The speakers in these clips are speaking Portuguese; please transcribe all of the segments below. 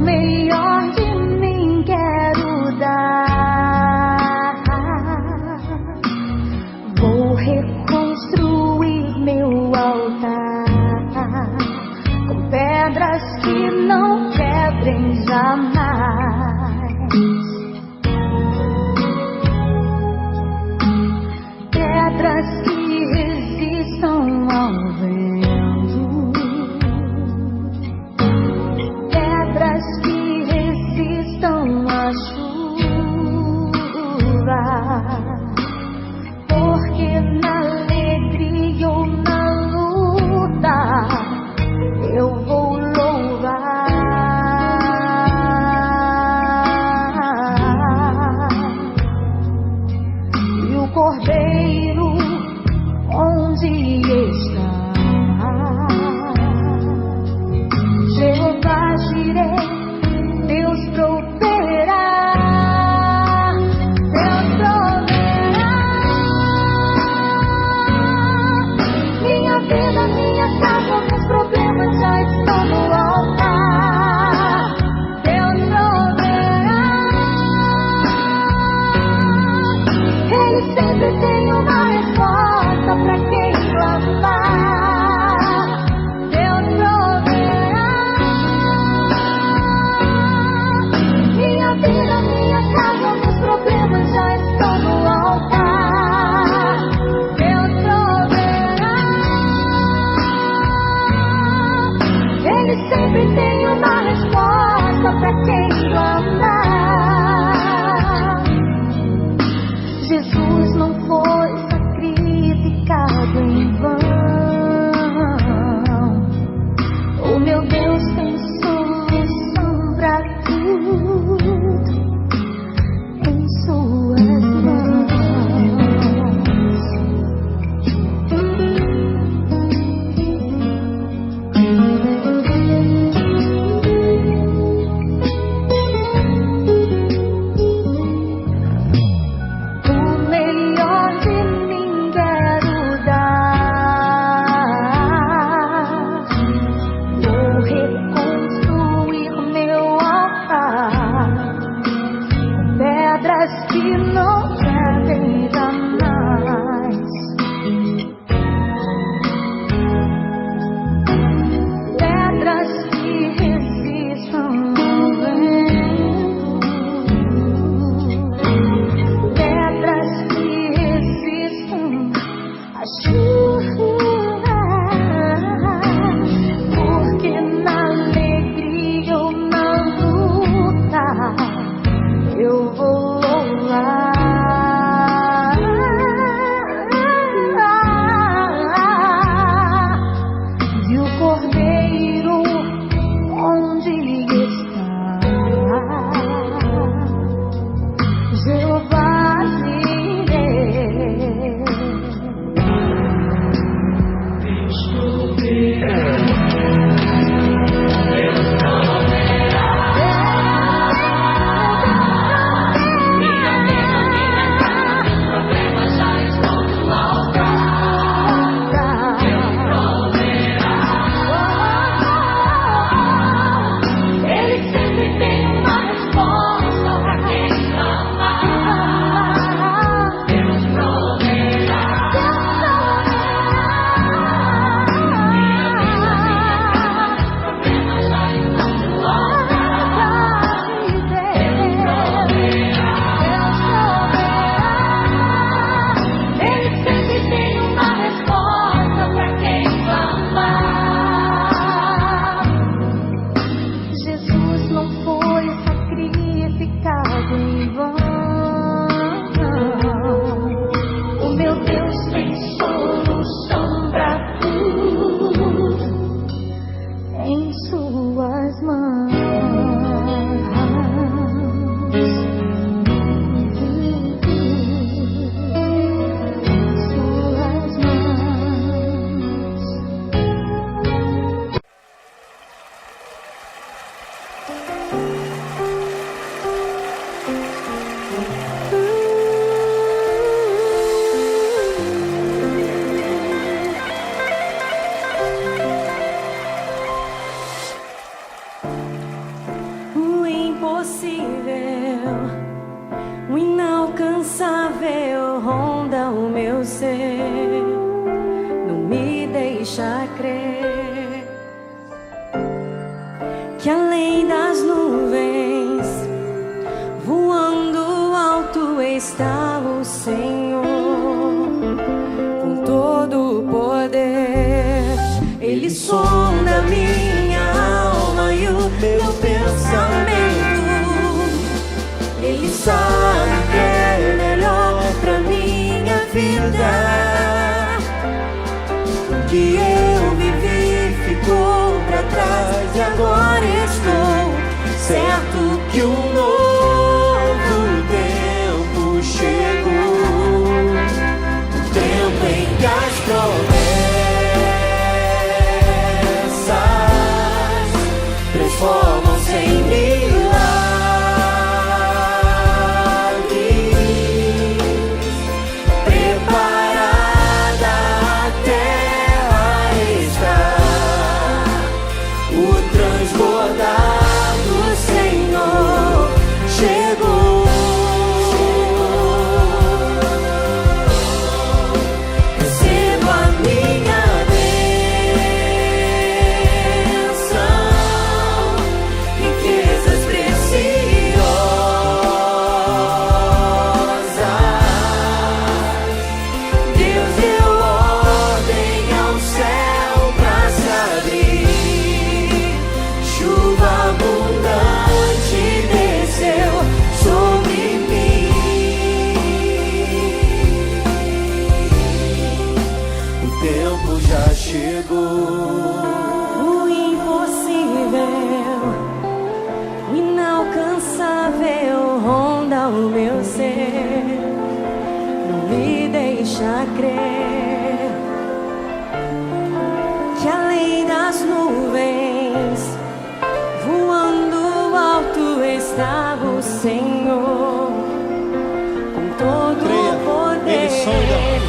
melhor de mim quero dar. Vou reconstruir meu altar com pedras que não quebrem jamais, pedras que resistam ao vento, pedras que resistam à chuva, porque na alegria ou na luta eu vou louvar. E o Cordeiro onde está? Jeová Jireh, Deus proverá. Deus proverá. Minha vida, minha casa, meus problemas já estão no altar. Deus proverá. Ele sempre tem uma resposta pra quem clamar. Deus proverá. Minha vida, minha casa, meus problemas já estão no altar. Deus proverá. Ele sempre tem uma resposta pra quem clamar. Jesus não foi sacrificado em vão. O meu Deus tem solução pra tudo em suas mãos. O melhor de mim quero dar. Vou reconstruir meu altar com pedras que não quebrem jamais, pedras que resistam ao vento, pedras que resistam à chuva, porque na alegria ou na luta eu vou louvar. E o Cordeiro onde está? Jeová Jireh. Ele sempre tem uma resposta pra quem clamar. Deus proverá. Ele sempre tem uma resposta pra quem clamar. Jesus não foi sacrificado em vão. O meu Deus tem solução pra tudo em suas mãos. Suas mãos. impossível, o inalcançável ronda o meu ser, não me deixa crer que além das nuvens, voando alto está o Senhor, com todo o poder. Ele sonda minha alma e o meu pensamento. Ele sabe o que é melhor pra minha vida. O que eu vivi ficou pra trás e agora estou certo que um novo tempo chegou. O tempo em que as promessas transformam-se em milagres. Preparada a terra está, o transbordar do Senhor chegou. Receba a minha bênção, riquezas preciosas. Deus deu ordem ao céu pra se abrir, chuva abundante desceu sobre mim. O tempo já chegou. O impossível, o inalcançável ronda o meu ser, não me deixa crer que além das nuvens, voando alto está o Senhor, com todo o poder.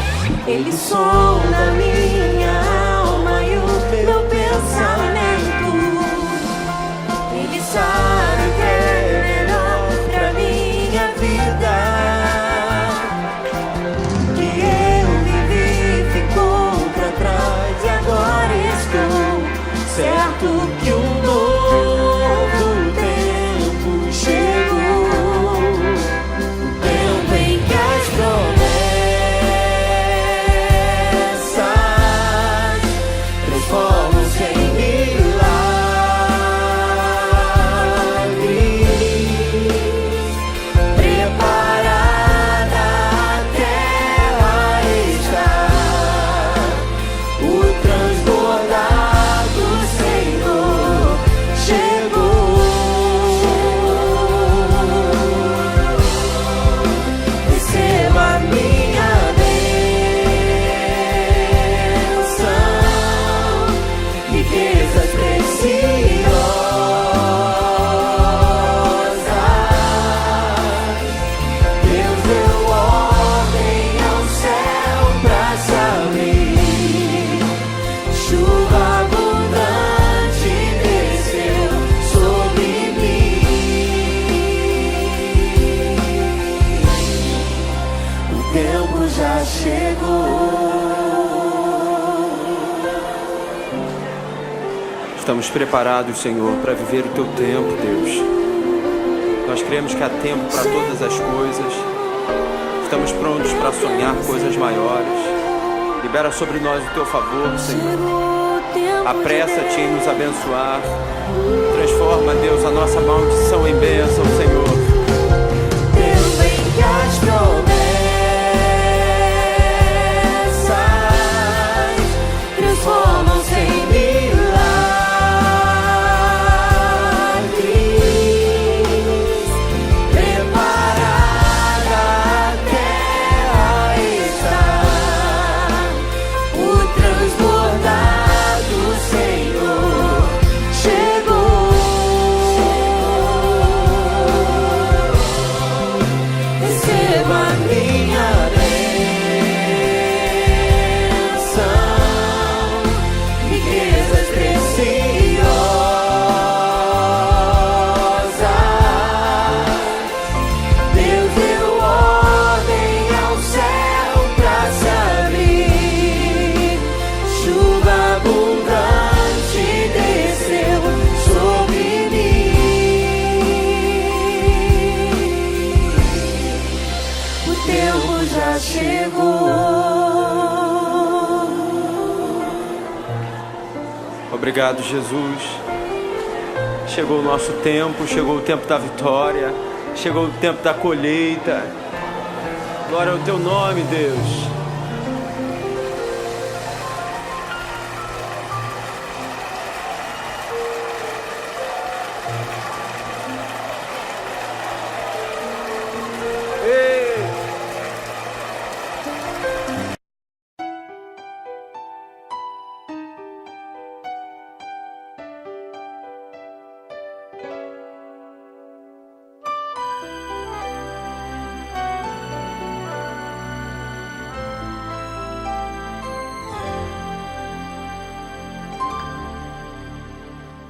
Ele sonda minha alma e o meu pensamento. Ele sabe o que é melhor pra minha vida. O que eu vivi ficou pra trás e agora estou certo que um novo tempo chegou. O tempo em que as promessas transformam-se em milagres. Preparada a terra está, o transbordar do Senhor chegou. Receba a minha bênção, riquezas preciosas. Deus deu ordem ao céu pra se abrir, chuva abundante desceu sobre mim. O tempo já chegou. Estamos preparados, Senhor, para viver o Teu tempo, Deus. Nós cremos que há tempo para todas as coisas. Estamos prontos para sonhar coisas maiores. Libera sobre nós o Teu favor, Senhor. Apressa-te em nos abençoar. Transforma, Deus, a nossa maldição em bênção, Senhor. Deus vem que as promessas transformam-se em milagres. Preparada a terra está, o transbordar do Senhor chegou. chegou. Obrigado, Jesus. Chegou o nosso tempo, chegou o tempo da vitória, chegou o tempo da colheita. Glória ao teu nome, Deus.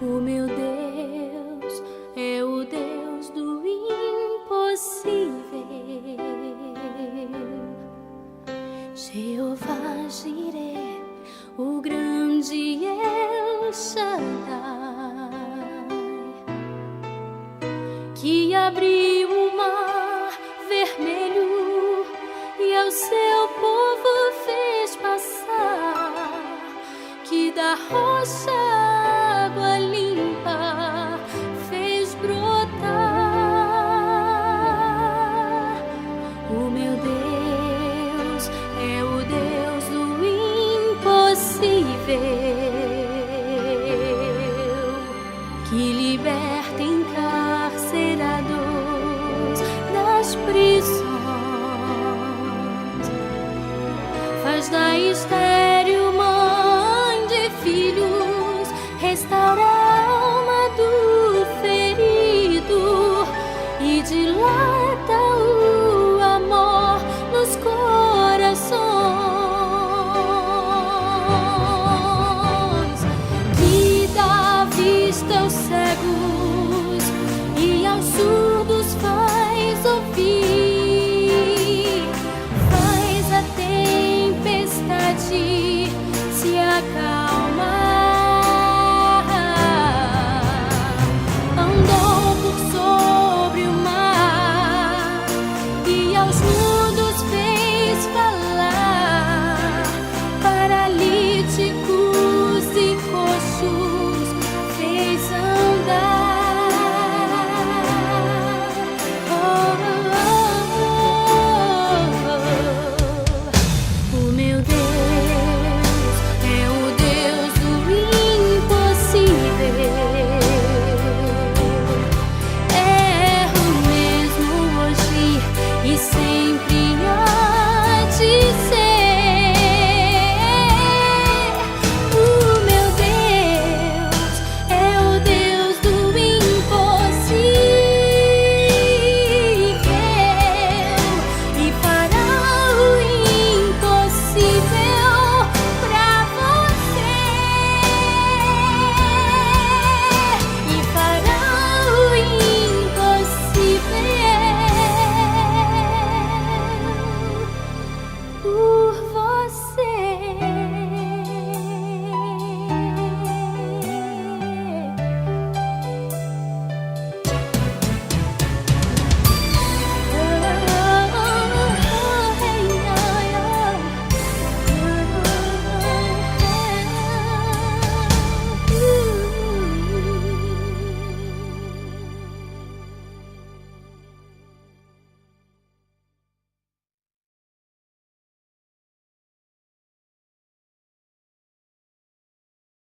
O meu Deus é o Deus do impossível. Jeová Jireh, o grande El Shaddai, que abriu o mar vermelho e ao seu povo fez passar, que da rocha